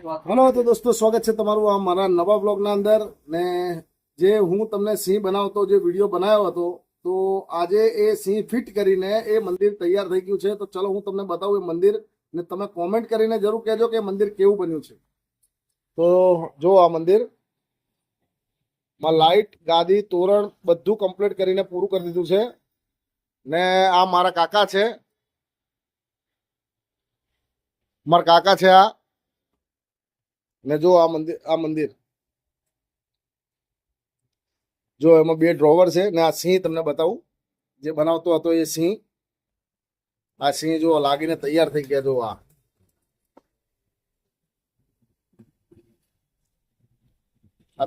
Hello તો દોસ્તો, સ્વાગત છે તમારું આ મારા નવા બ્લોગના અંદર. ને જે હું તમને સિંહ બનાવતો જે વિડીયો બનાવ્યો હતો, તો આજે એ સિંહ ફિટ કરીને એ મંદિર તૈયાર થઈ ગયું છે. તો ચલો હું તમને બતાવું એ મંદિર, ને તમે કોમેન્ટ કરીને જરૂર કહેજો કે મંદિર કેવું બન્યું છે. તો જો આ મંદિર માં લાઇટ, ગાદી, તોરણ બધું કમ્પ્લીટ કરીને પૂરું કરી દીધું છે. ને આ મારા કાકા છે, આ ને જો આ મંદિર જો એમાં બે ડ્રોવર છે. ને આ સિંહ તમને બતાવું, જે બનાવતો હતો એ સિંહ. આ સિંહ જો લાગીને તૈયાર થઈ ગયા. જો આ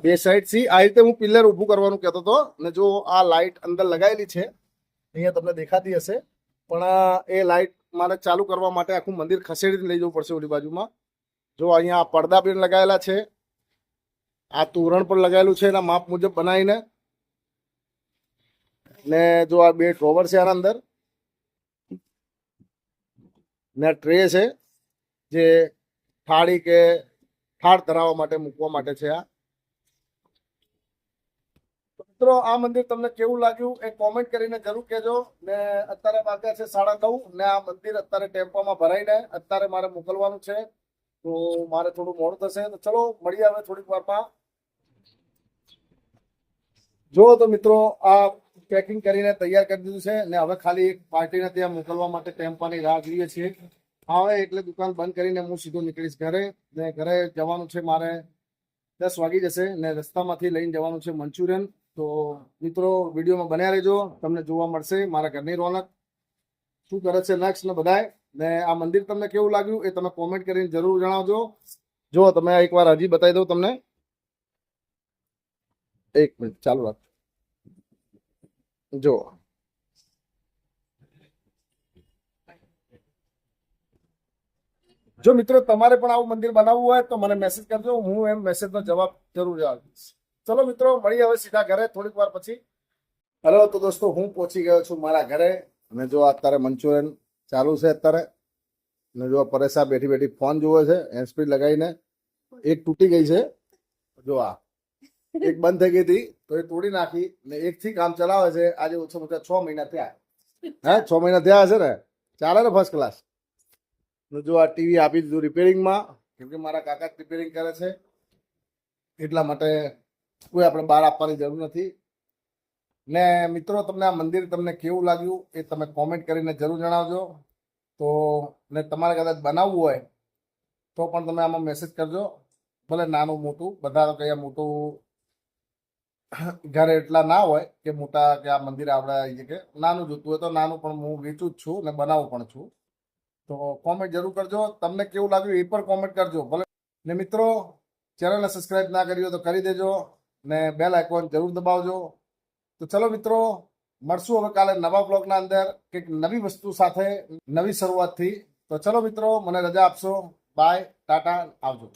બે સાઈડ સિંહ આ રીતે હું પિલ્લર ઊભું કરવાનું કહેતો હતો. ને જો આ લાઈટ અંદર લગાવેલી છે, અહીંયા તમને દેખાતી હશે. પણ એ લાઈટ મારે ચાલુ કરવા માટે આખું મંદિર ખસેડીને લઈ જવું પડશે ઓલી બાજુમાં. જો અહીંયા પડદા પણ લગાવેલા છે, આ તોરણ પણ લગાવેલું છે એના માપ મુજબ બનાવીને. ને જો આ બે ડ્રોવર છે આના અંદર, ને ટ્રે છે જે થાળી કે થાળ ધરાવવા માટે મૂકવા માટે છે. આ મિત્રો આ મંદિર તમને કેવું લાગ્યું એ કોમેન્ટ કરીને જરૂર કહેજો. ને અત્યારે વાગ્યા છે 9:30 ને આ મંદિર અત્યારે ટેમ્પોમાં ભરાઈને અત્યારે મારે મોકલવાનું છે. તો મારે થોડું મોડું થશે. તો ચલો મળીએ હવે થોડીક વારમાં. જો તો મિત્રો આ પેકિંગ કરીને તૈયાર કરી દીધું છે. ને હવે ખાલી એક પાર્ટીને ત્યાં મોકલવા માટે ટેમ્પાની રાહ જોઈએ છીએ. આવે એટલે દુકાન બંધ કરીને હું સીધો નીકળીશ ઘરે. ને ઘરે જવાનું છે મારે 10 વાગી જશે. ને રસ્તામાંથી લઈને જવાનું છે મંચુરિયન. તો મિત્રો વિડીયોમાં બન્યા રહેજો, તમને જોવા મળશે મારા ઘરની રોનક શું કરે છે નેક્સ્ટ ને બધાય. ને આ મંદિર તમને કેવું લાગ્યું એ તમે કોમેન્ટ કરીને જરૂર જણાવજો. જો તમે એકવાર હજી બતાવી દઉં તમને, એક મિનિટ ચાલુ રાખ. જો જો મિત્રો તમારે પણ આવું મંદિર બનાવવું હોય તો મને મેસેજ કરજો, હું એમ મેસેજનો જવાબ જરૂર આપીશ. ચલો મિત્રો મળીએ હવે સીધા ઘરે થોડીક વાર પછી. હેલો તો દોસ્તો, હું પહોંચી ગયો છું મારા ઘરે. અને જો અત્યારે મંચુરિયન ચાલુ છે અત્યારે. અને જો પરેશા બેઠી બેઠી ફોન જોવે છે હેન્ડસ્પ્રી લગાવીને. એક તૂટી ગઈ છે, જો આ એક બંધ થઈ ગઈ હતી તો એ તોડી નાખી. ને એકથી કામ ચલાવે છે. આજે ઓછામાં ઓછા 6 મહિના થયા. 6 મહિના થયા હશે ને, ચાલે ને ફર્સ્ટ ક્લાસ. જો આ ટીવી આપી દીધું રિપેરિંગમાં, કેમ કે મારા કાકા રિપેરિંગ કરે છે એટલા માટે કોઈ આપણે બહાર આપવાની જરૂર નથી. ને મિત્રો તમને આ મંદિર તમને કેવું લાગ્યું એ તમે કોમેન્ટ કરીને જરૂર જણાવજો. તો ને તમારે કદાચ બનાવવું હોય તો પણ તમે આમાં મેસેજ કરજો. ભલે નાનું મોટું, બધા કયા મોટું ઘરે એટલા ના હોય કે મોટા કે આ મંદિર આપણે કે નાનું જોતું હોય તો નાનું પણ હું વેચું જ છું ને બનાવું પણ છું. તો કોમેન્ટ જરૂર કરજો, તમને કેવું લાગ્યું એ પણ કોમેન્ટ કરજો ભલે. ને મિત્રો ચેનલને સબસ્ક્રાઇબ ના કરી હોય તો કરી દેજો, ને બેલ આઇકોન જરૂર દબાવજો. તો ચલો મિત્રો મળશું હવે કાલે નવા બ્લોગના અંદર કંઈક નવી વસ્તુ સાથે, નવી શરૂઆતથી. તો ચલો મિત્રો મને રજા આપશો. બાય, ટાટા, આવજો.